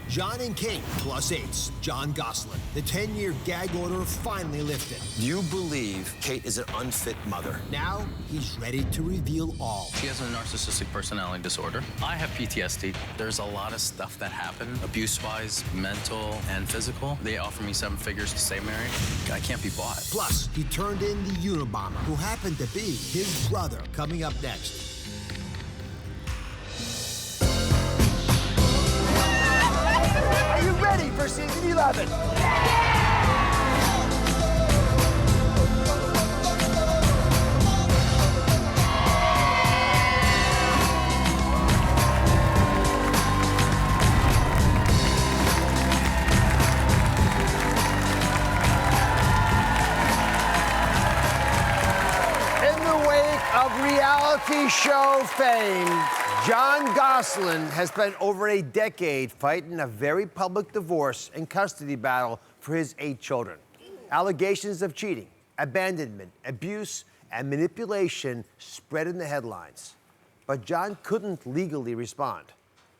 Jon and Kate Plus 8's Jon Gosselin. The 10-year gag order finally lifted. Do you believe Kate is an unfit mother? Now, he's ready to reveal all. She has a narcissistic personality disorder. I have PTSD. There's a lot of stuff that happened, abuse-wise, mental, and physical. They offer me 7 figures to stay married. I can't be bought. Plus, he turned in the Unabomber, who happened to be his brother. Coming up next. Are you ready for season 11? In the wake of reality show fame, Jon Gosselin has spent over a decade fighting a very public divorce and custody battle for his 8 children. Allegations of cheating, abandonment, abuse, and manipulation spread in the headlines. But Jon couldn't legally respond.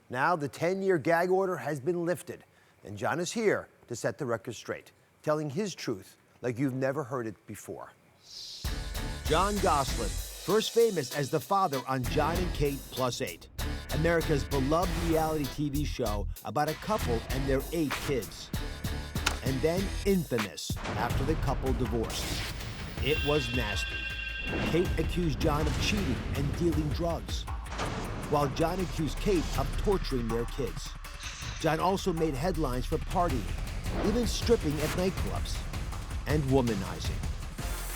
Now the 10-year gag order has been lifted, and Jon is here to set the record straight, telling his truth like you've never heard it before. Jon Gosselin, first famous as the father on Jon and Kate Plus 8, America's beloved reality TV show about a couple and their 8 kids. And then infamous after the couple divorced. It was nasty. Kate accused Jon of cheating and dealing drugs, while Jon accused Kate of torturing their kids. Jon also made headlines for partying, even stripping at nightclubs, and womanizing.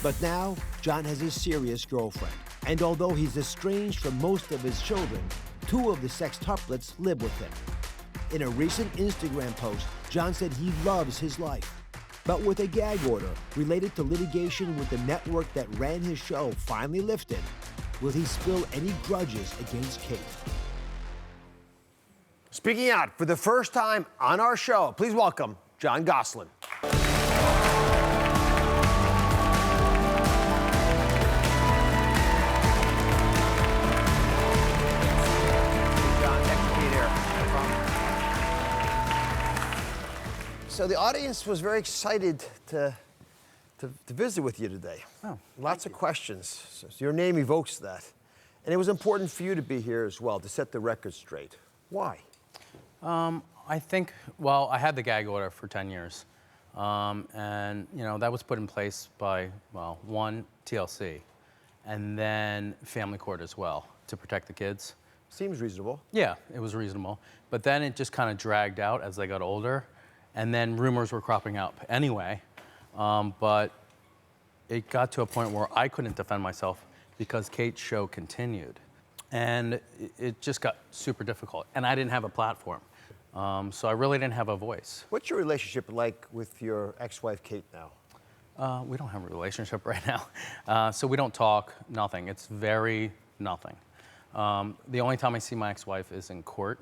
But now, Jon has a serious girlfriend. And although he's estranged from most of his children, 2 of the sextuplets live with him. In a recent Instagram post, Jon said he loves his life. But with a gag order related to litigation with the network that ran his show finally lifted, will he spill any grudges against Kate? Speaking out for the first time on our show, please welcome Jon Gosselin. So the audience was very excited to visit with you today. Oh, lots of questions. So your name evokes that. And it was important for you to be here as well, to set the record straight. Why? I think, well, I had the gag order for 10 years. And, you know, that was put in place by, well, one, TLC, and then family court as well, to protect the kids. Seems reasonable. Yeah, it was reasonable. But then it just kind of dragged out as they got older. And then rumors were cropping up anyway. But it got to a point where I couldn't defend myself because Kate's show continued. And it just got super difficult. And I didn't have a platform. So I really didn't have a voice. What's your relationship like with your ex-wife, Kate, now? We don't have a relationship right now. So we don't talk, nothing. It's very nothing. The only time I see my ex-wife is in court,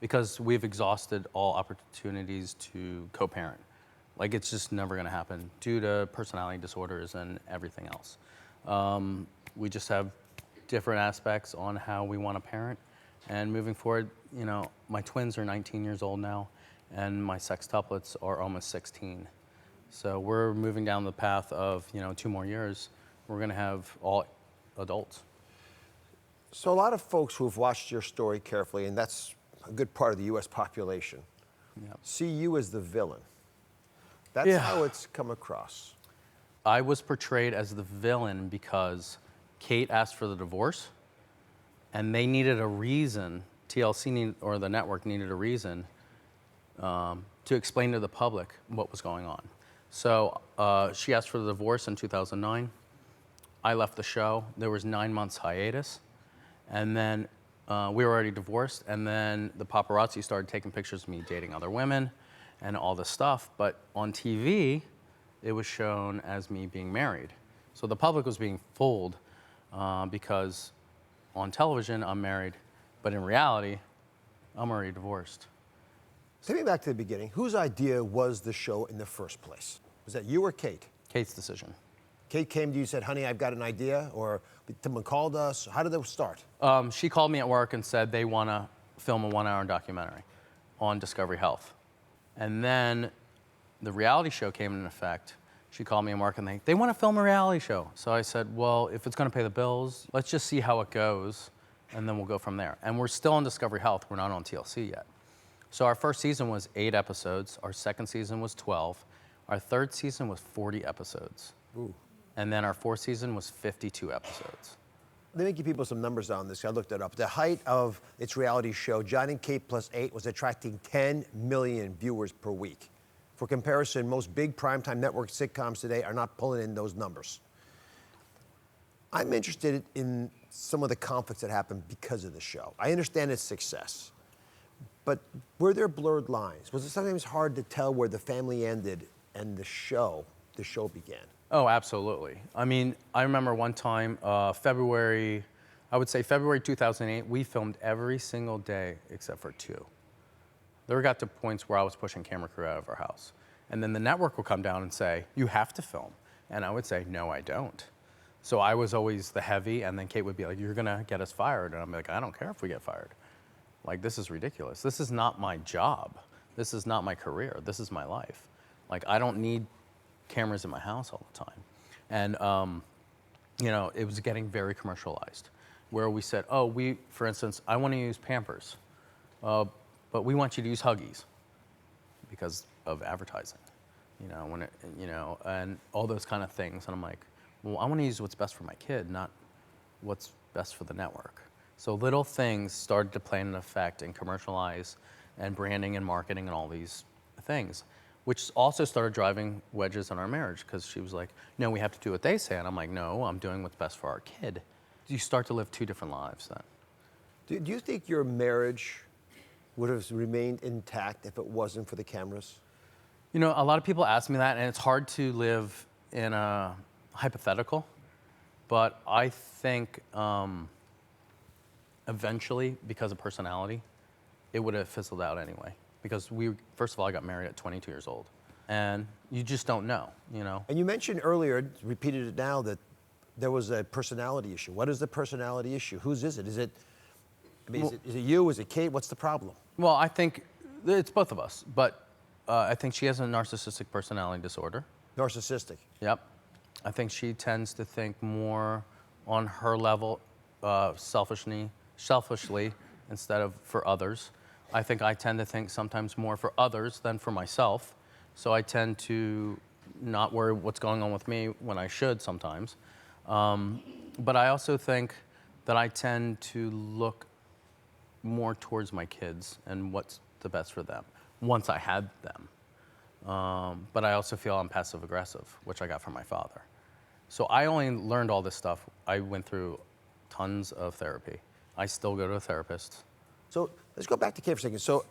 because we've exhausted all opportunities to co-parent. Like, it's just never gonna happen due to personality disorders and everything else. We just have different aspects on how we want to parent. And moving forward, you know, my twins are 19 years old now, and my sextuplets are almost 16. So we're moving down the path of, you know, 2 more years, we're gonna have all adults. So a lot of folks who've watched your story carefully, and that's a good part of the U.S. population, see you as the villain. That's how it's come across. I was portrayed as the villain because Kate asked for the divorce, and they needed a reason, TLC or the network needed a reason to explain to the public what was going on. So she asked for the divorce in 2009. I left the show. There was 9 months hiatus, and then we were already divorced, and then the paparazzi started taking pictures of me dating other women and all this stuff. But on TV, it was shown as me being married. So the public was being fooled because on television, I'm married, but in reality, I'm already divorced. Take me back to the beginning. Whose idea was the show in the first place? Was that you or Kate? Kate's decision. Kate came to you and said, honey, I've got an idea, or someone called us? How did it start? She called me at work and said they want to film a 1-hour documentary. on Discovery Health. And then the reality show came into effect. She called me and Mark and they want to film a reality show. So I said, well, if it's going to pay the bills, let's just see how it goes, and then we'll go from there. And we're still on Discovery Health. We're not on TLC yet. So our first season was 8 episodes. Our second season was 12. Our third season was 40 episodes. Ooh. And then our fourth season was 52 episodes. Let me give people some numbers on this. I looked it up. The height of its reality show, Jon and Kate Plus 8, was attracting 10 million viewers per week. For comparison, most big primetime network sitcoms today are not pulling in those numbers. I'm interested in some of the conflicts that happened because of the show. I understand its success, but were there blurred lines? Was it sometimes hard to tell where the family ended and the show began? Oh, absolutely. I mean, I remember one time, February 2008, we filmed every single day except for 2. There got to points where I was pushing camera crew out of our house. And then the network would come down and say, you have to film. And I would say, no, I don't. So I was always the heavy, and then Kate would be like, you're gonna get us fired. And I'm like, I don't care if we get fired. Like, this is ridiculous. This is not my job. This is not my career. This is my life. Like, I don't need cameras in my house all the time. And, you know, it was getting very commercialized, where we said, oh, for instance, I want to use Pampers, but we want you to use Huggies because of advertising, and all those kind of things. And I'm like, well, I want to use what's best for my kid, not what's best for the network. So little things started to play an effect and commercialize and branding and marketing and all these things, which also started driving wedges in our marriage, because she was like, no, we have to do what they say. And I'm like, no, I'm doing what's best for our kid. You start to live 2 different lives then. Do you think your marriage would have remained intact if it wasn't for the cameras? You know, a lot of people ask me that, and it's hard to live in a hypothetical, but I think eventually, because of personality, it would have fizzled out anyway. Because first of all, I got married at 22 years old, and you just don't know, you know? And you mentioned earlier, repeated it now, that there was a personality issue. What is the personality issue? Whose is it? Is it you? Is it Kate? What's the problem? Well, I think it's both of us, but I think she has a narcissistic personality disorder. Narcissistic. Yep. I think she tends to think more on her level, selfishly instead of for others. I think I tend to think sometimes more for others than for myself. So I tend to not worry what's going on with me when I should sometimes. But I also think that I tend to look more towards my kids and what's the best for them once I had them. But I also feel I'm passive aggressive, which I got from my father. So I only learned all this stuff. I went through tons of therapy. I still go to a therapist. So let's go back to Kate for a second. So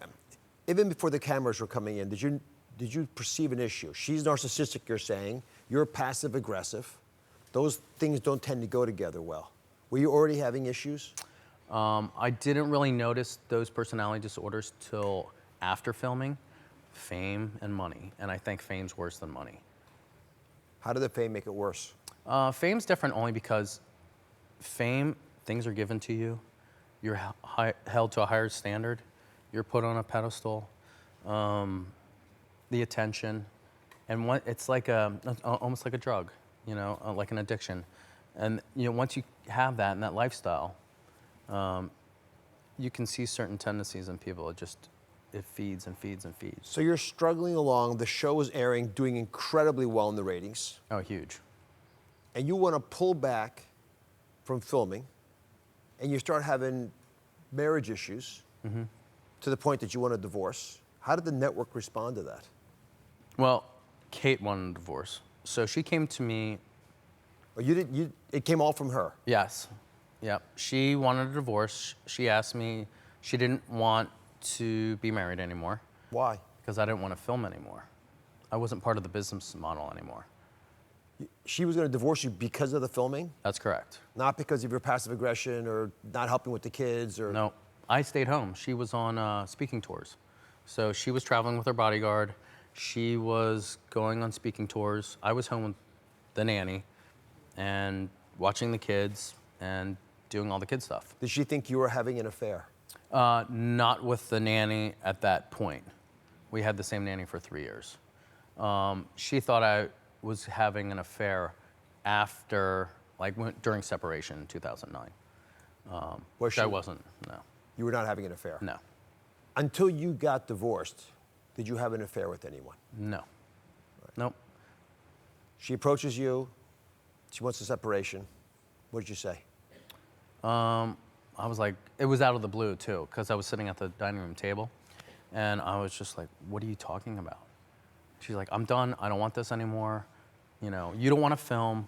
even before the cameras were coming in, did you perceive an issue? She's narcissistic, you're saying. You're passive aggressive. Those things don't tend to go together well. Were you already having issues? I didn't really notice those personality disorders till after filming. Fame and money, and I think fame's worse than money. How did the fame make it worse? Fame's different only because fame, things are given to you. You're held to a higher standard. You're put on a pedestal. The attention, and it's like almost like a drug, you know, like an addiction. And you know, once you have that and that lifestyle, you can see certain tendencies in people. It feeds and feeds and feeds. So you're struggling along. The show is airing, doing incredibly well in the ratings. Oh, huge. And you want to pull back from filming, and you start having marriage issues to the point that you want a divorce. How did the network respond to that? Well, Kate wanted a divorce, so she came to me. Oh, it came all from her? Yes. Yep. She wanted a divorce. She asked me, she didn't want to be married anymore. Why? Because I didn't want to film anymore. I wasn't part of the business model anymore. She was going to divorce you because of the filming? That's correct. Not because of your passive aggression or not helping with the kids or... No, I stayed home. She was on speaking tours. So she was traveling with her bodyguard. She was going on speaking tours. I was home with the nanny and watching the kids and doing all the kid stuff. Did she think you were having an affair? Not with the nanny at that point. We had the same nanny for 3 years. She thought I was having an affair after, during separation in 2009. Which I wasn't, no. You were not having an affair? No. Until you got divorced, did you have an affair with anyone? No. Nope. She approaches you. She wants a separation. What did you say? I was like, it was out of the blue too, because I was sitting at the dining room table, and I was just like, what are you talking about? She's like, I'm done. I don't want this anymore. You know, you don't want to film.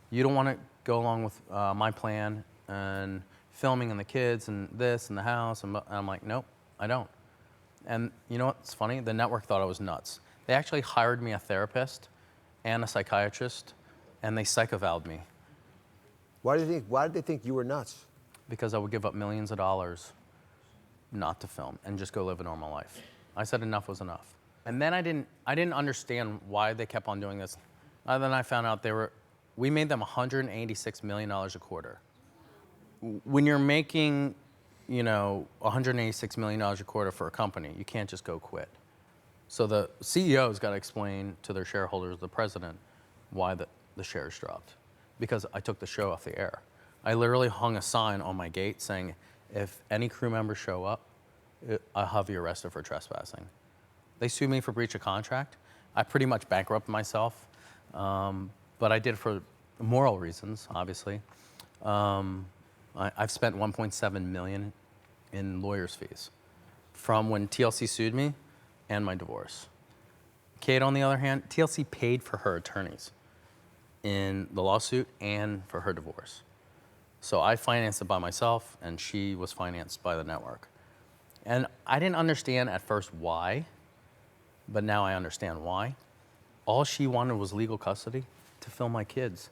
You don't want to go along with my plan and filming and the kids and this and the house. And I'm like, nope, I don't. And you know what's funny? The network thought I was nuts. They actually hired me a therapist and a psychiatrist, and they psychovalved me. Why did they think you were nuts? Because I would give up millions of dollars not to film and just go live a normal life. I said enough was enough. And then I didn't understand why they kept on doing this. And then I found out we made them $186 million a quarter. When you're making, $186 million a quarter for a company, you can't just go quit. So the CEO's got to explain to their shareholders, the president, why the shares dropped. Because I took the show off the air. I literally hung a sign on my gate saying, if any crew members show up, I'll have you arrested for trespassing. They sued me for breach of contract. I pretty much bankrupted myself, but I did it for moral reasons, obviously. I've spent $1.7 million in lawyers' fees from when TLC sued me and my divorce. Kate, on the other hand, TLC paid for her attorneys in the lawsuit and for her divorce. So I financed it by myself, and she was financed by the network. And I didn't understand at first why, but now I understand why. All she wanted was legal custody to film my kids,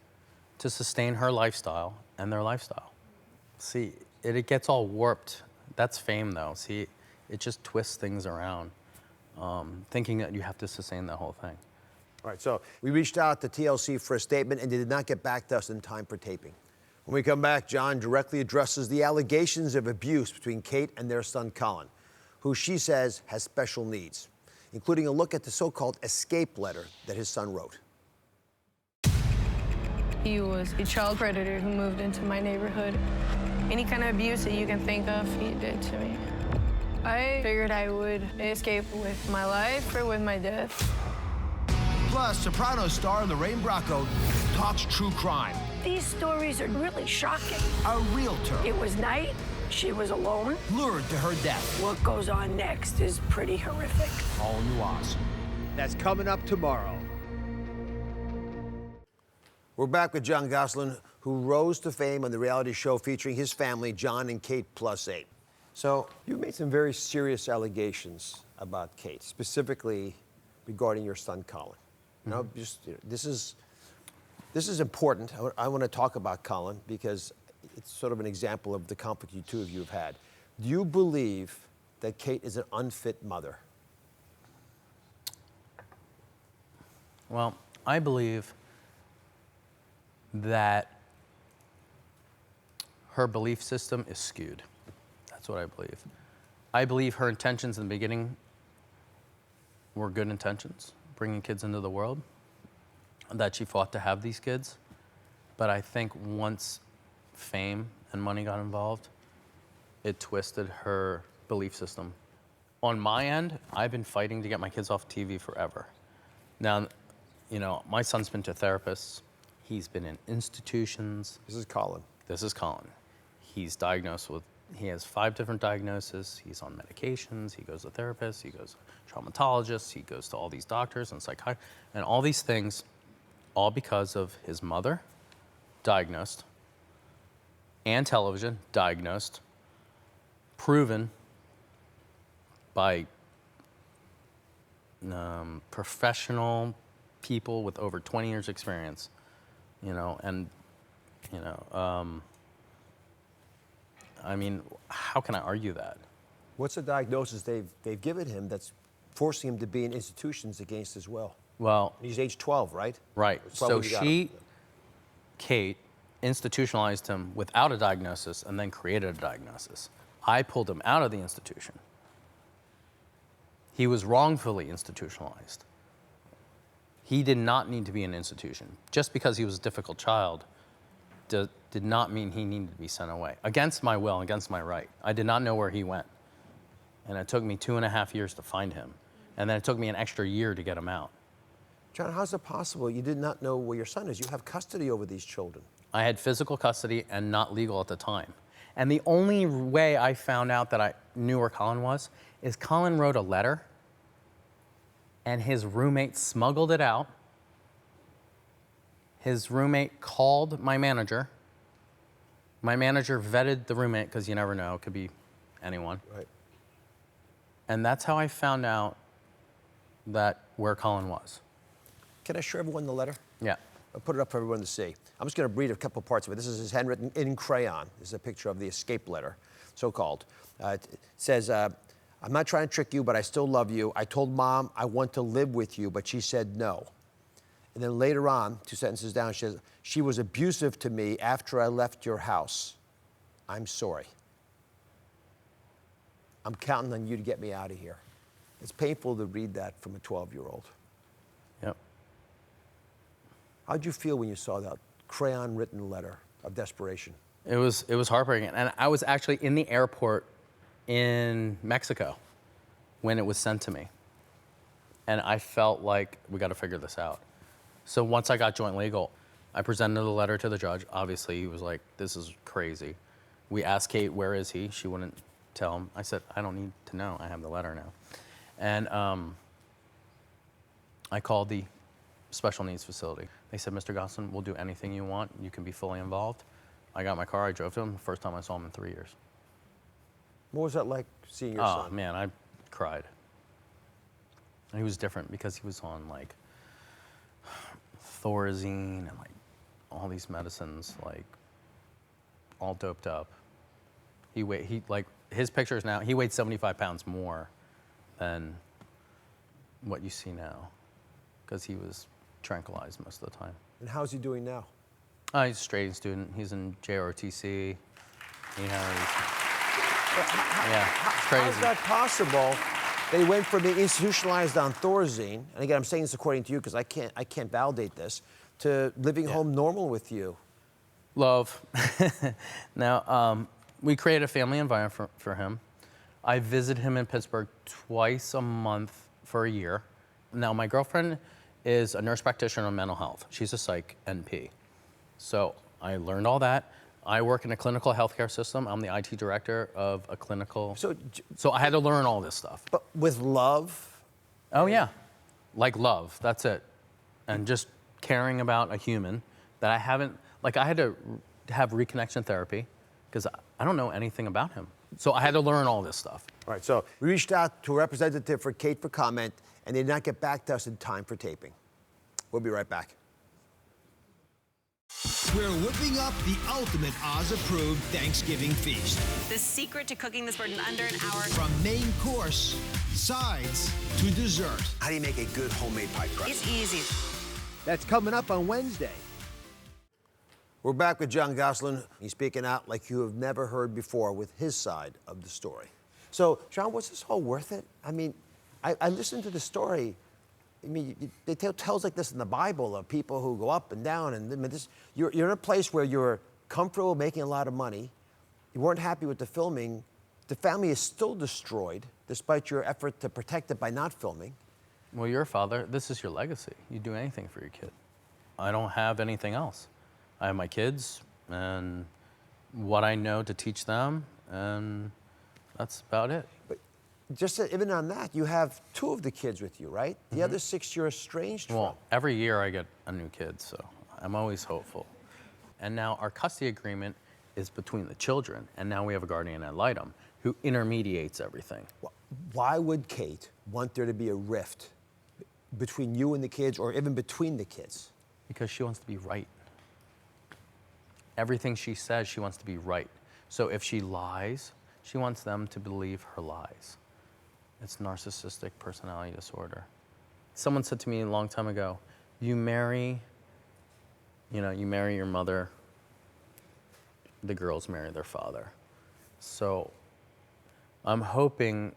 to sustain her lifestyle and their lifestyle. See, it gets all warped. That's fame, though. See, it just twists things around, thinking that you have to sustain the whole thing. All right, so we reached out to TLC for a statement, and they did not get back to us in time for taping. When we come back, Jon directly addresses the allegations of abuse between Kate and their son, Colin, who she says has special needs, including a look at the so-called escape letter that his son wrote. He was a child predator who moved into my neighborhood. Any kind of abuse that you can think of, he did to me. I figured I would escape with my life or with my death. Plus, Sopranos star Lorraine Bracco talks true crime. These stories are really shocking. A realtor It was night, she was alone. lured to her death. What goes on next is pretty horrific. All new Oz. That's coming up tomorrow. We're back with Jon Gosselin, who rose to fame on the reality show featuring his family, Jon and Kate Plus 8. So you made some very serious allegations about Kate, specifically regarding your son, Colin. This is important. I want to talk about Colin because it's sort of an example of the conflict you two of you have had. Do you believe that Kate is an unfit mother? Well, I believe that her belief system is skewed. That's what I believe. I believe her intentions in the beginning were good intentions, bringing kids into the world, that she fought to have these kids. But I think once fame and money got involved, it twisted her belief system. On my end, I've been fighting to get my kids off TV forever. Now, my son's been to therapists. He's been in institutions. This is Colin. This is Colin. He's diagnosed with, he has 5 different diagnoses. He's on medications. He goes to therapists. He goes to traumatologists. He goes to all these doctors and psychiatrists and all these things, all because of his mother, diagnosed, and television, diagnosed, proven by professional people with over 20 years experience, I mean, how can I argue that? What's the diagnosis they've given him that's forcing him to be in institutions against his will? Well, He's age 12, right? right. 12 So when you got him. Kate, institutionalized him without a diagnosis and then created a diagnosis. I pulled him out of the institution. He was wrongfully institutionalized. He did not need to be in an institution. Just because he was a difficult child did not mean he needed to be sent away. Against my will, against my right. I did not know where he went. And it took me 2.5 years to find him. And then it took me an extra year to get him out. John, how's it possible you did not know where your son is? You have custody over these children. I had physical custody and not legal at the time. And the only way I found out that I knew where Colin was is Colin wrote a letter and his roommate smuggled it out. His roommate called my manager. My manager vetted the roommate, because you never know, it could be anyone. Right. And that's how I found out that where Colin was. Can I show everyone the letter? Yeah. I'll put it up for everyone to see. I'm just going to read a couple parts of it. This is his handwritten in crayon. This is a picture of the escape letter, so-called. It says, I'm not trying to trick you, but I still love you. I told Mom I want to live with you, but she said no. And then later on, 2 sentences down, she says, she was abusive to me after I left your house. I'm sorry. I'm counting on you to get me out of here. It's painful to read that from a 12-year-old. Yep. How'd you feel when you saw that crayon-written letter of desperation? It was heartbreaking. And I was actually in the airport in Mexico when it was sent to me. And I felt like, we got to figure this out. So once I got joint legal, I presented the letter to the judge. Obviously, he was like, this is crazy. We asked Kate, where is he? She wouldn't tell him. I said, I don't need to know. I have the letter now. And I called the special needs facility. They said, Mr. Gosselin, we'll do anything you want. You can be fully involved. I got my car. I drove to him. The first time I saw him in 3 years. What was that like seeing your son? Oh, man, I cried. And he was different because he was on, like, Thorazine and, like, all these medicines, like, all doped up. His pictures now, he weighed 75 pounds more than what you see now because he was tranquilized most of the time. And how's he doing now? He's a straight A student. He's in JROTC. He has, it's crazy. How's that possible? They went from being institutionalized on Thorazine, and again, I'm saying this according to you because I can't validate this, to living home normal with you. Love. Now, we created a family environment for him. I visit him in Pittsburgh twice a month for a year. Now, my girlfriend is a nurse practitioner in mental health. She's a psych NP. So I learned all that. I work in a clinical healthcare system. I'm the IT director of a clinical. So I had to learn all this stuff. But with love? Oh, yeah. Like love, that's it. And just caring about a human that I haven't, like I had to have reconnection therapy because I don't know anything about him. So I had to learn all this stuff. All right, so we reached out to a representative for Kate for comment, and they did not get back to us in time for taping. We'll be right back. We're whipping up the ultimate Oz-approved Thanksgiving feast. The secret to cooking this bird in under an hour. From main course, sides, to dessert. How do you make a good homemade pie crust? It's easy. That's coming up on Wednesday. We're back with Jon Gosselin. He's speaking out like you have never heard before with his side of the story. So, Jon, was this all worth it? I mean, I listened to the story. I mean, it tells like this in the Bible of people who go up and down, and I mean, you're in a place where you're comfortable making a lot of money. You weren't happy with the filming. The family is still destroyed, despite your effort to protect it by not filming. Well, you're a father. This is your legacy. You do anything for your kid. I don't have anything else. I have my kids and what I know to teach them, and that's about it. But just even on that, you have 2 of the kids with you, right? The other 6 you're estranged from. Well, every year I get a new kid, so I'm always hopeful. And now our custody agreement is between the children, and now we have a guardian ad litem who intermediates everything. Why would Kate want there to be a rift between you and the kids, or even between the kids? Because she wants to be right. Everything she says, she wants to be right. So if she lies, she wants them to believe her lies. It's narcissistic personality disorder. Someone said to me a long time ago, you marry your mother, the girls marry their father. So I'm hoping,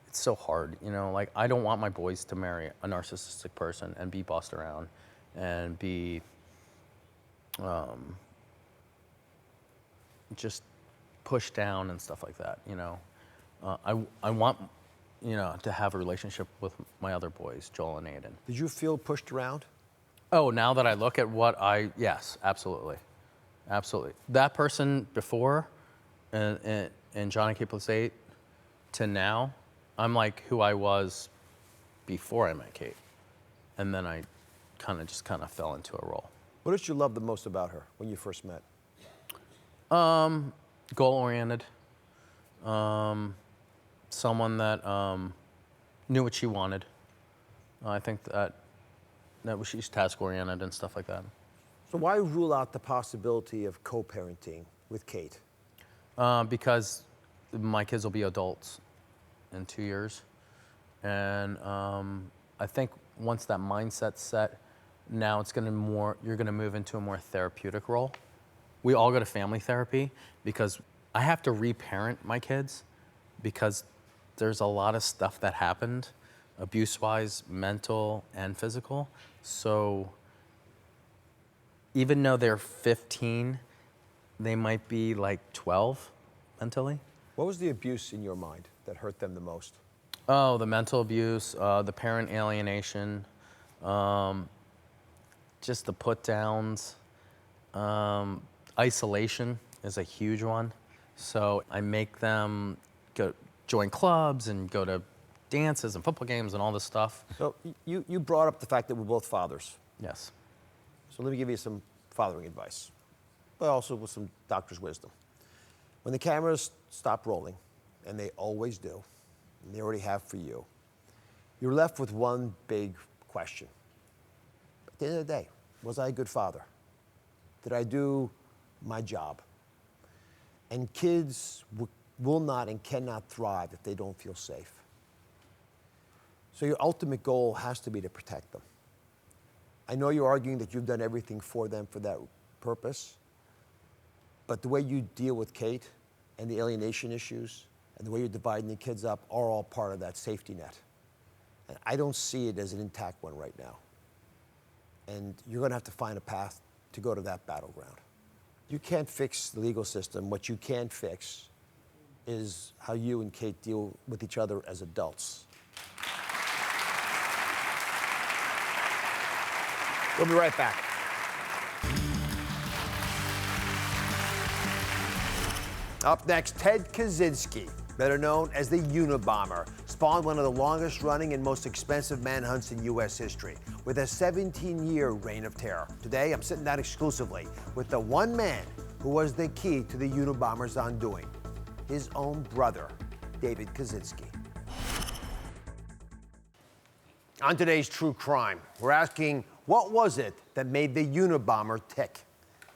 it's so hard, you know, like I don't want my boys to marry a narcissistic person and be bossed around and be just pushed down and stuff like that, you know. I want, you know, to have a relationship with my other boys, Joel and Aiden. Did you feel pushed around? Oh, now that I look at yes, absolutely. Absolutely. That person before, and Jon and Kate Plus 8, to now, I'm like who I was before I met Kate. And then I kind of fell into a role. What did you love the most about her when you first met? Goal-oriented. Someone that knew what she wanted. I think that she's task-oriented and stuff like that. So why rule out the possibility of co-parenting with Kate? Because my kids will be adults in 2 years. And I think once that mindset's set, now you're gonna move into a more therapeutic role. We all go to family therapy because I have to reparent my kids because there's a lot of stuff that happened, abuse-wise, mental and physical. So even though they're 15, they might be like 12 mentally. What was the abuse in your mind that hurt them the most? Oh, the mental abuse, the parent alienation, just the put-downs. Isolation is a huge one. So I make them join clubs and go to dances and football games and all this stuff. So you brought up the fact that we're both fathers. Yes. So let me give you some fathering advice, but also with some doctor's wisdom. When the cameras stop rolling, and they always do, and they already have for you, you're left with one big question. At the end of the day, was I a good father? Did I do my job? And kids will not and cannot thrive if they don't feel safe. So your ultimate goal has to be to protect them. I know you're arguing that you've done everything for them for that purpose, but the way you deal with Kate and the alienation issues and the way you're dividing the kids up are all part of that safety net. And I don't see it as an intact one right now. And you're gonna have to find a path to go to that battleground. You can't fix the legal system. What you can fix is how you and Kate deal with each other as adults. We'll be right back. Up next, Ted Kaczynski, better known as the Unabomber, spawned one of the longest running and most expensive manhunts in U.S. history, with a 17-year reign of terror. Today, I'm sitting down exclusively with the one man who was the key to the Unabomber's undoing, his own brother, David Kaczynski. On today's True Crime, we're asking, what was it that made the Unabomber tick?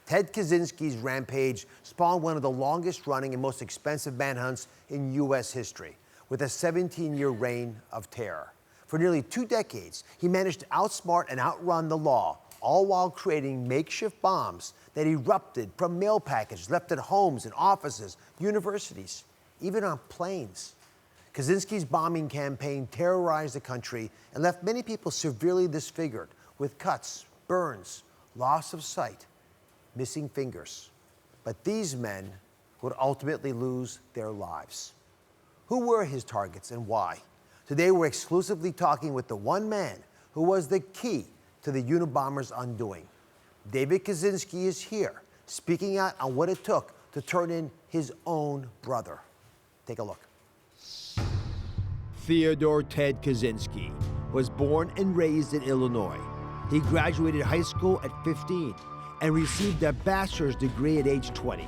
Ted Kaczynski's rampage spawned one of the longest running and most expensive manhunts in U.S. history, with a 17-year reign of terror. For nearly 2 decades, he managed to outsmart and outrun the law, all while creating makeshift bombs that erupted from mail packages left at homes and offices, universities, even on planes. Kaczynski's bombing campaign terrorized the country and left many people severely disfigured, with cuts, burns, loss of sight, missing fingers. But these men would ultimately lose their lives. Who were his targets and why? Today we're exclusively talking with the one man who was the key to the Unabomber's undoing. David Kaczynski is here, speaking out on what it took to turn in his own brother. Take a look. Theodore Ted Kaczynski was born and raised in Illinois. He graduated high school at 15 and received a bachelor's degree at age 20.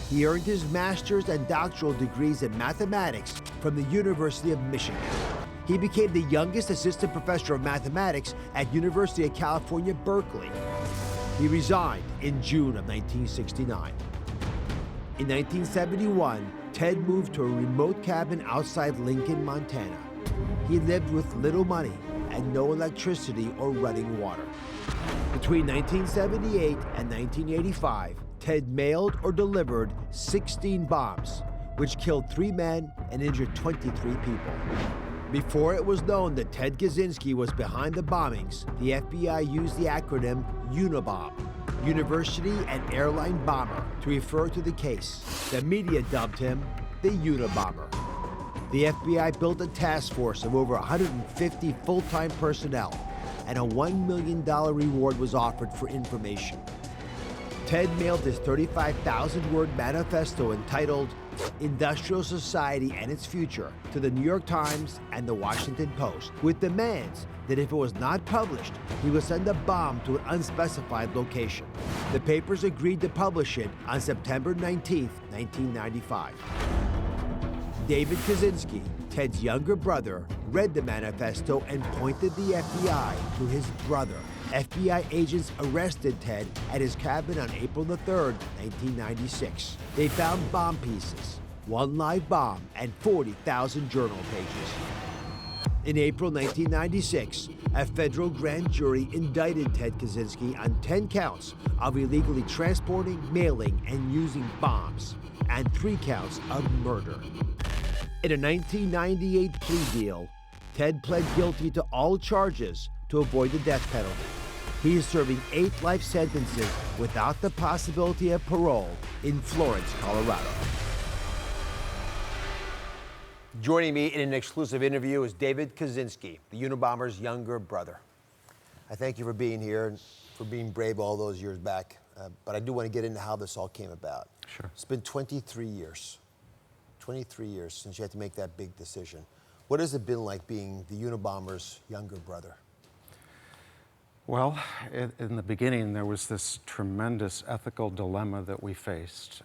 He earned his master's and doctoral degrees in mathematics from the University of Michigan. He became the youngest assistant professor of mathematics at University of California, Berkeley. He resigned in June of 1969. In 1971, Ted moved to a remote cabin outside Lincoln, Montana. He lived with little money and no electricity or running water. Between 1978 and 1985, Ted mailed or delivered 16 bombs which killed 3 men and injured 23 people. Before it was known that Ted Kaczynski was behind the bombings, the FBI used the acronym Unabomber, University and Airline Bomber, to refer to the case. The media dubbed him the Unabomber. The FBI built a task force of over 150 full-time personnel, and a $1 million reward was offered for information. Ted mailed his 35,000-word manifesto entitled Industrial Society and Its Future to the New York Times and the Washington Post, with demands that if it was not published, he would send a bomb to an unspecified location. The papers agreed to publish it on September 19, 1995. David Kaczynski, Ted's younger brother, read the manifesto and pointed the FBI to his brother. FBI agents arrested Ted at his cabin on April 3, 1996. They found bomb pieces, 1 live bomb, and 40,000 journal pages. In April 1996, a federal grand jury indicted Ted Kaczynski on 10 counts of illegally transporting, mailing, and using bombs, and 3 counts of murder. In a 1998 plea deal, Ted pled guilty to all charges to avoid the death penalty. He is serving 8 life sentences without the possibility of parole in Florence, Colorado. Joining me in an exclusive interview is David Kaczynski, the Unabomber's younger brother. I thank you for being here and for being brave all those years back, but I do want to get into how this all came about. Sure. It's been 23 years. 23 years since you had to make that big decision. What has it been like being the Unabomber's younger brother? Well, in the beginning, there was this tremendous ethical dilemma that we faced.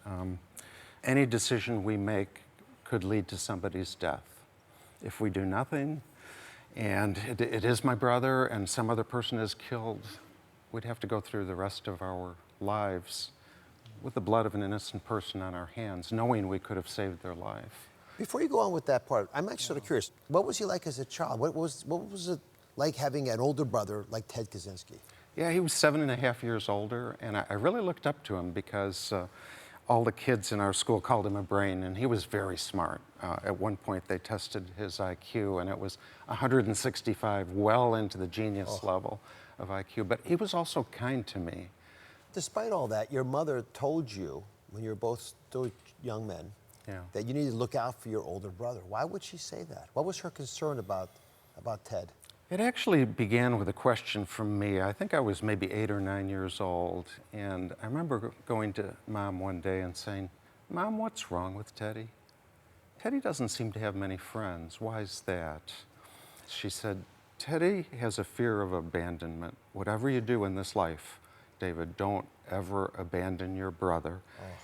Any decision we make could lead to somebody's death. If we do nothing, and it is my brother and some other person is killed, we'd have to go through the rest of our lives with the blood of an innocent person on our hands, knowing we could have saved their life. Before you go on with that part, I'm actually sort of curious. What was he like as a child? What was it like having an older brother like Ted Kaczynski? Yeah, he was 7.5 years older, and I really looked up to him because all the kids in our school called him a brain, and he was very smart. At one point, they tested his IQ, and it was 165, well into the genius level of IQ. But he was also kind to me. Despite all that, your mother told you, when you were both still young men, that you needed to look out for your older brother. Why would she say that? What was her concern about Ted? It actually began with a question from me. I think I was maybe 8 or 9 years old, and I remember going to Mom one day and saying, "Mom, what's wrong with Teddy? Teddy doesn't seem to have many friends. Why is that?" She said, "Teddy has a fear of abandonment. Whatever you do in this life, David, don't ever abandon your brother,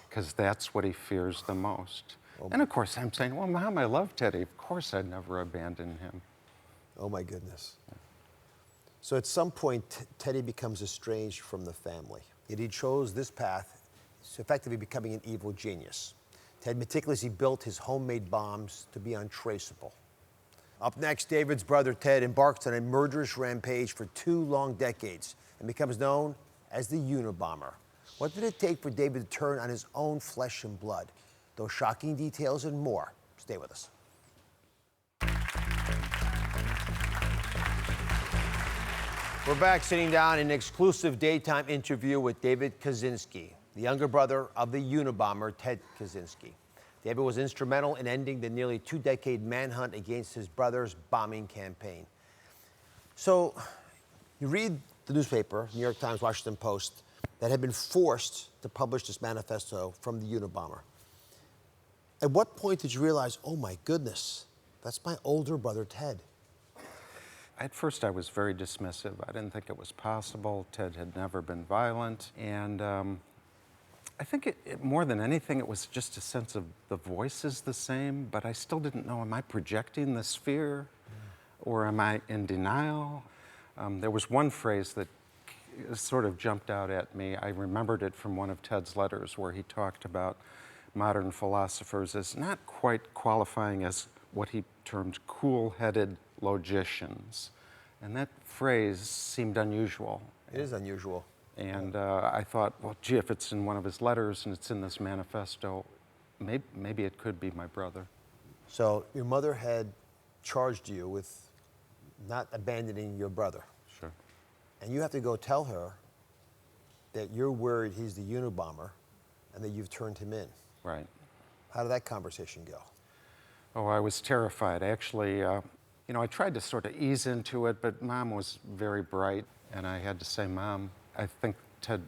because that's what he fears the most." And of course, I'm saying, "Well, Mom, I love Teddy. Of course I'd never abandon him." Oh, my goodness. So at some point, Teddy becomes estranged from the family. Yet he chose this path, effectively becoming an evil genius. Ted meticulously built his homemade bombs to be untraceable. Up next, David's brother Ted embarks on a murderous rampage for 2 long decades and becomes known as the Unabomber. What did it take for David to turn on his own flesh and blood? Those shocking details and more. Stay with us. We're back sitting down in an exclusive daytime interview with David Kaczynski, the younger brother of the Unabomber, Ted Kaczynski. David was instrumental in ending the nearly 2-decade manhunt against his brother's bombing campaign. So, you read the newspaper, New York Times, Washington Post, that had been forced to publish this manifesto from the Unabomber. At what point did you realize, oh my goodness, that's my older brother, Ted? At first, I was very dismissive. I didn't think it was possible. Ted had never been violent. And I think more than anything, it was just a sense of the voice is the same, but I still didn't know, am I projecting this fear or am I in denial? There was one phrase that sort of jumped out at me. I remembered it from one of Ted's letters where he talked about modern philosophers as not quite qualifying as what he termed cool-headed logicians. And that phrase seemed unusual. It is unusual. And I thought, well, gee, if it's in one of his letters and it's in this manifesto, maybe it could be my brother. So your mother had charged you with not abandoning your brother. Sure. And you have to go tell her that you're worried he's the Unabomber and that you've turned him in. Right. How did that conversation go? Oh, I was terrified. Actually, you know, I tried to sort of ease into it, but Mom was very bright, and I had to say, Mom, I think Ted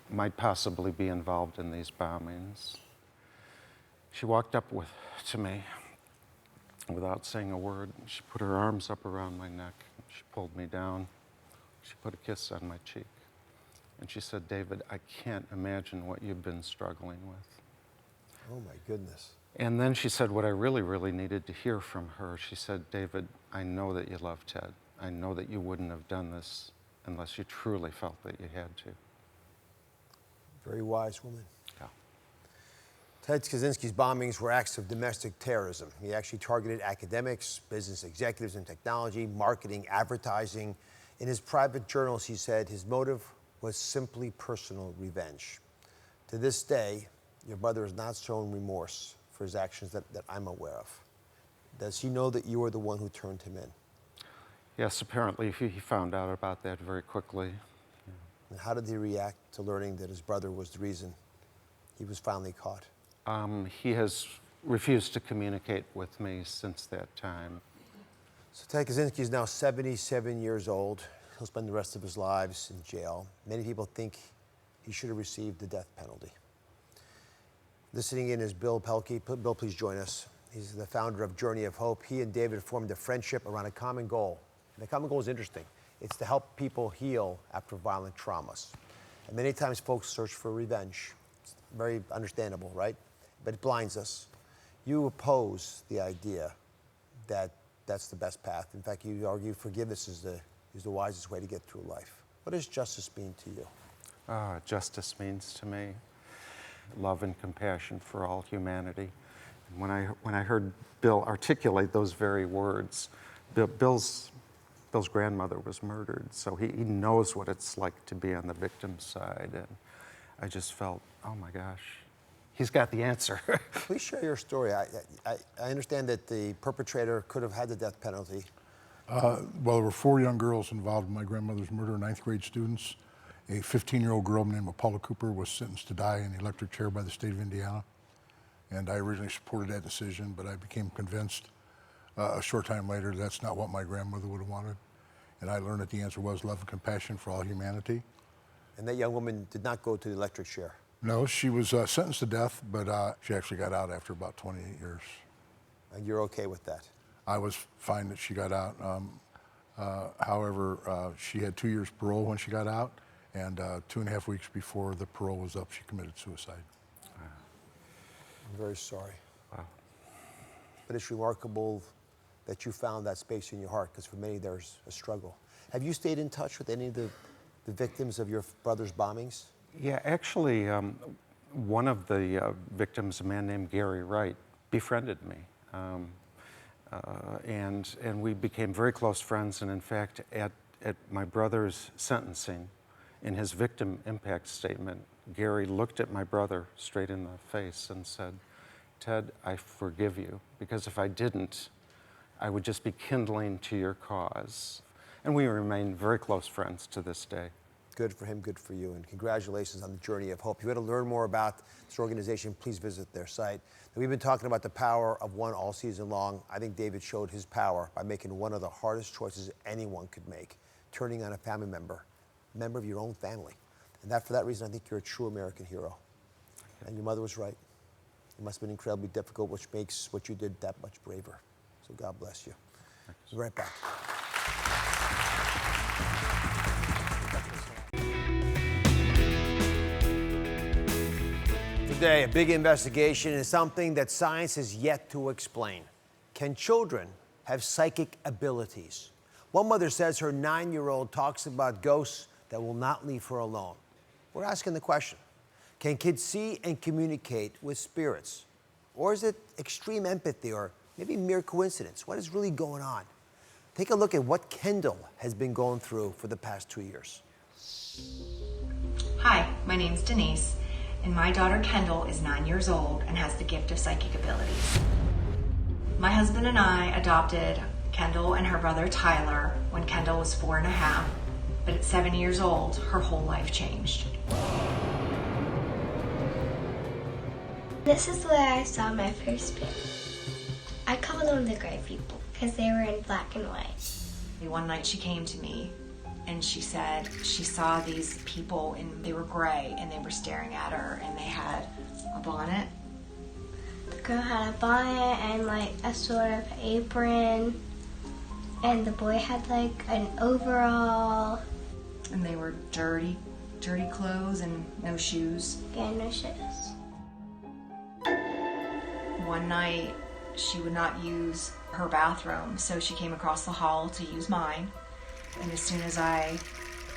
might possibly be involved in these bombings. She walked up to me without saying a word. She put her arms up around my neck. She pulled me down. She put a kiss on my cheek. And she said, David, I can't imagine what you've been struggling with. Oh, my goodness. And then she said what I really, really needed to hear from her. She said, David, I know that you love Ted. I know that you wouldn't have done this unless you truly felt that you had to. Very wise woman. Yeah. Ted Kaczynski's bombings were acts of domestic terrorism. He actually targeted academics, business executives in technology, marketing, advertising. In his private journals, he said his motive was simply personal revenge. To this day, your brother has not shown remorse for his actions that I'm aware of. Does he know that you were the one who turned him in? Yes, apparently he found out about that very quickly. Yeah. And how did he react to learning that his brother was the reason he was finally caught? He has refused to communicate with me since that time. So Ted Kaczynski is now 77 years old. He'll spend the rest of his lives in jail. Many people think he should have received the death penalty. Listening in is Bill Pelkey. Bill, please join us. He's the founder of Journey of Hope. He and David formed a friendship around a common goal. And the common goal is interesting. It's to help people heal after violent traumas. And many times folks search for revenge. It's very understandable, right? But it blinds us. You oppose the idea that that's the best path. In fact, you argue forgiveness is the wisest way to get through life. What does justice mean to you? Justice means to me love and compassion for all humanity. And when I heard Bill articulate those very words, Bill's grandmother was murdered, so he knows what it's like to be on the victim's side. And I just felt, oh my gosh, he's got the answer. Please share your story. I understand that the perpetrator could have had the death penalty. Well, there were 4 young girls involved in my grandmother's murder, 9th grade students. A 15-year-old girl named Paula Cooper was sentenced to die in the electric chair by the state of Indiana. And I originally supported that decision, but I became convinced a short time later that's not what my grandmother would have wanted. And I learned that the answer was love and compassion for all humanity. And that young woman did not go to the electric chair. No, she was sentenced to death, but she actually got out after about 28 years. And you're okay with that? I was fine that she got out. However, she had 2 years parole when she got out, and 2.5 weeks before the parole was up, she committed suicide. I'm very sorry. Wow. But it's remarkable that you found that space in your heart, because for many there's a struggle. Have you stayed in touch with any of the victims of your brother's bombings? Yeah, actually, one of the victims, a man named Gary Wright, befriended me. And we became very close friends. And in fact, at my brother's sentencing, in his victim impact statement, Gary looked at my brother straight in the face and said, Ted, I forgive you, because if I didn't, I would just be kindling to your cause. And we remain very close friends to this day. Good for him, good for you, and congratulations on the Journey of Hope. If you want to learn more about this organization, please visit their site. Now, we've been talking about the power of one all season long. I think David showed his power by making one of the hardest choices anyone could make, turning on a family member of your own family. And for that reason, I think you're a true American hero. And your mother was right. It must have been incredibly difficult, which makes what you did that much braver. So God bless you. We'll be right back. Today, a big investigation is something that science has yet to explain. Can children have psychic abilities? One mother says her 9-year-old talks about ghosts that will not leave her alone. We're asking the question, can kids see and communicate with spirits? Or is it extreme empathy or maybe mere coincidence? What is really going on? Take a look at what Kendall has been going through for the past 2 years. Hi, my name's Denise, and my daughter Kendall is 9 years old and has the gift of psychic abilities. My husband and I adopted Kendall and her brother Tyler when Kendall was 4.5, but at 7 years old, her whole life changed. This is where I saw my first spirit. I called them the gray people because they were in black and white. One night she came to me and she said she saw these people and they were gray and they were staring at her and they had a bonnet. The girl had a bonnet and like a sort of apron, and the boy had like an overall. And they were dirty clothes and no shoes. Yeah, no shoes. One night she would not use her bathroom, so she came across the hall to use mine. And as soon as I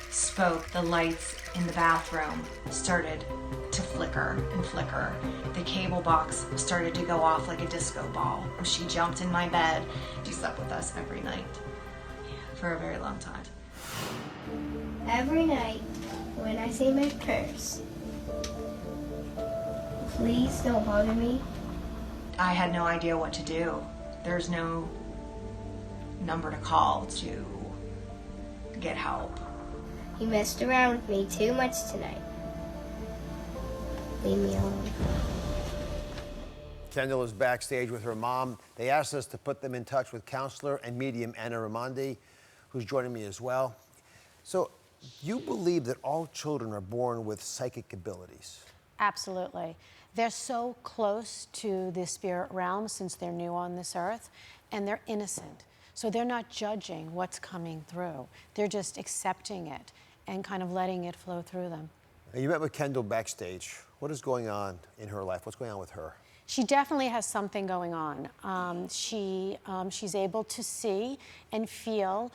spoke, the lights in the bathroom started to flicker and flicker. The cable box started to go off like a disco ball. She jumped in my bed. She slept with us every night for a very long time. Every night when I say my prayers, please don't bother me. I had no idea what to do. There's no number to call to get help. You messed around with me too much tonight. Leave me alone. Kendall is backstage with her mom. They asked us to put them in touch with counselor and medium Anna Raimondi, who's joining me as well. So, you believe that all children are born with psychic abilities? Absolutely. They're so close to the spirit realm since they're new on this earth, and they're innocent. So they're not judging what's coming through. They're just accepting it and kind of letting it flow through them. Now, you met with Kendall backstage. What is going on in her life? What's going on with her? She definitely has something going on. She's able to see and feel.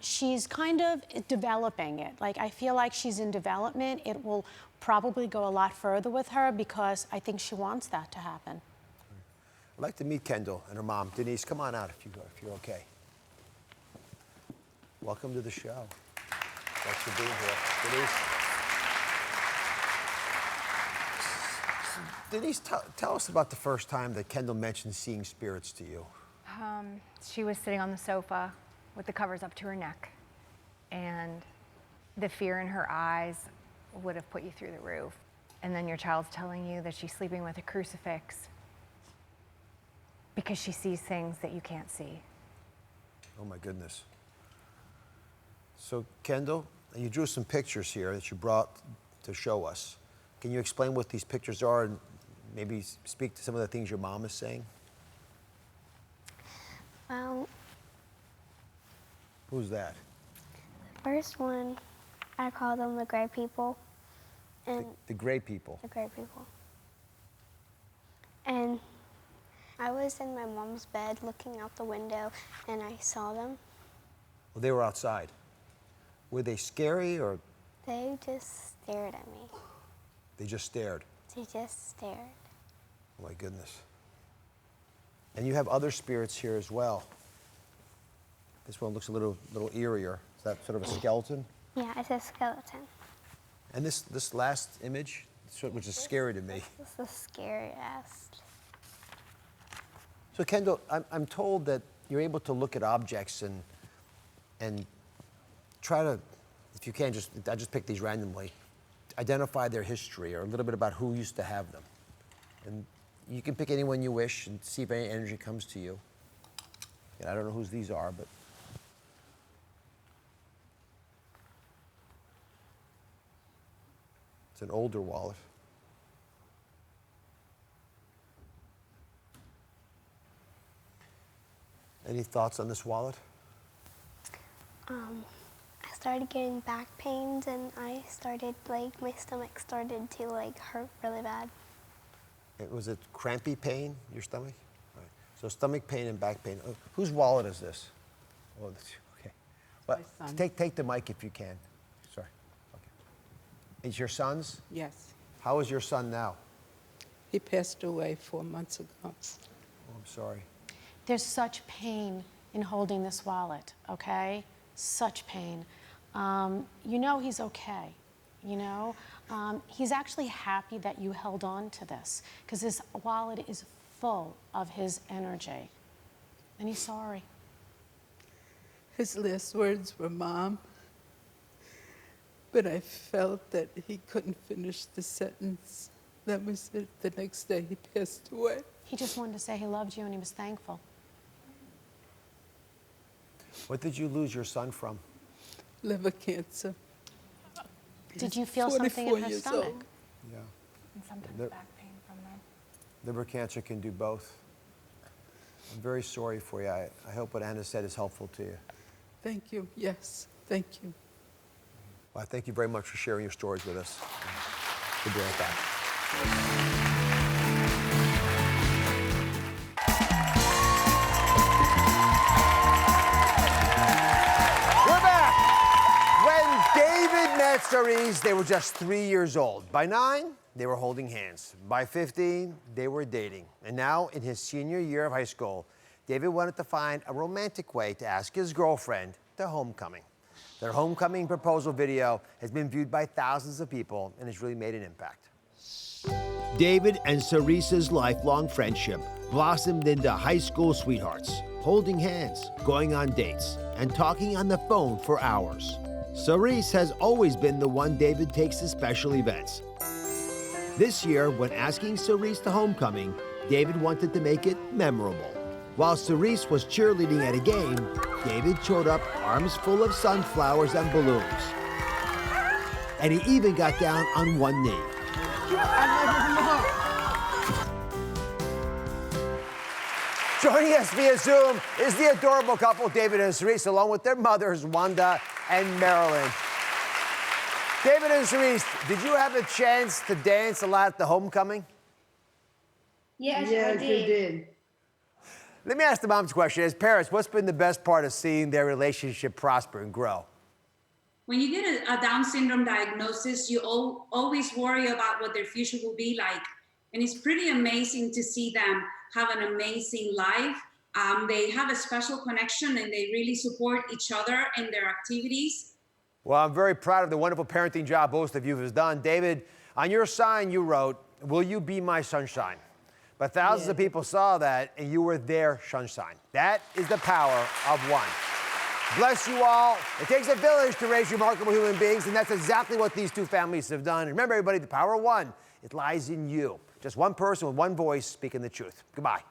She's kind of developing it. Like, I feel like she's in development. It will probably go a lot further with her because I think she wants that to happen. I'd like to meet Kendall and her mom. Denise, come on out if you're okay. Welcome to the show. Thanks for being here. Denise, tell us about the first time that Kendall mentioned seeing spirits to you. She was sitting on the sofa with the covers up to her neck, and the fear in her eyes would have put you through the roof. And then your child's telling you that she's sleeping with a crucifix because she sees things that you can't see. Oh my goodness. So Kendall, you drew some pictures here that you brought to show us. Can you explain what these pictures are and maybe speak to some of the things your mom is saying? Well, who's that? The first one, I call them the gray people. And the gray people? The gray people. And I was in my mom's bed looking out the window, and I saw them. Well, they were outside. Were they scary or? They just stared at me. They just stared? They just stared. Oh my goodness. And you have other spirits here as well. This one looks a little eerier. Is that sort of a skeleton? Yeah, it's a skeleton. And this last image, which is scary to me. This is the scariest. So Kendall, I'm told that you're able to look at objects and try to, if you can, I just pick these randomly, identify their history or a little bit about who used to have them. And you can pick anyone you wish and see if any energy comes to you. And I don't know whose these are, but. It's an older wallet. Any thoughts on this wallet? I started getting back pains, and I started, my stomach started to, hurt really bad. Was it crampy pain, your stomach? Right. So stomach pain and back pain. Whose wallet is this? Oh, okay. Well, take the mic if you can. Sorry. Okay. Is your son's? Yes. How is your son now? He passed away 4 months ago. Oh, I'm sorry. There's such pain in holding this wallet, okay? Such pain. You know he's okay. you know? He's actually happy that you held on to this because his wallet is full of his energy. And he's sorry. His last words were, "Mom." But I felt that he couldn't finish the sentence. That was it. The next day he passed away. He just wanted to say he loved you and he was thankful. What did you lose your son from? Liver cancer. Did you feel something in 44 her years stomach? old. Yeah. And sometimes Liver- back pain from that. Liver cancer can do both. I'm very sorry for you. I hope what Anna said is helpful to you. Thank you. Yes, thank you. Well, thank you very much for sharing your stories with us. We'll be right back. We're back. When David met Cerise, they were just 3 years old. By 9, they were holding hands. By 15, they were dating. And now, in his senior year of high school, David wanted to find a romantic way to ask his girlfriend to homecoming. Their homecoming proposal video has been viewed by thousands of people and has really made an impact. David and Cerise's lifelong friendship blossomed into high school sweethearts, holding hands, going on dates, and talking on the phone for hours. Cerise has always been the one David takes to special events. This year, when asking Cerise to homecoming, David wanted to make it memorable. While Cerise was cheerleading at a game, David showed up arms full of sunflowers and balloons. And he even got down on one knee. Joining us via Zoom is the adorable couple, David and Cerise, along with their mothers, Wanda and Marilyn. David and Cerise, did you have a chance to dance a lot at the homecoming? Yes, I did. Let me ask the mom's question. As parents, what's been the best part of seeing their relationship prosper and grow? When you get a Down syndrome diagnosis, you always worry about what their future will be like. And it's pretty amazing to see them have an amazing life. They have a special connection and they really support each other in their activities. Well, I'm very proud of the wonderful parenting job both of you have done. David, on your sign you wrote, "Will you be my sunshine?" But thousands of people saw that, and you were their sunshine. That is the power of one. Bless you all. It takes a village to raise remarkable human beings, and that's exactly what these two families have done. And remember, everybody, the power of one, it lies in you. Just one person with one voice speaking the truth. Goodbye.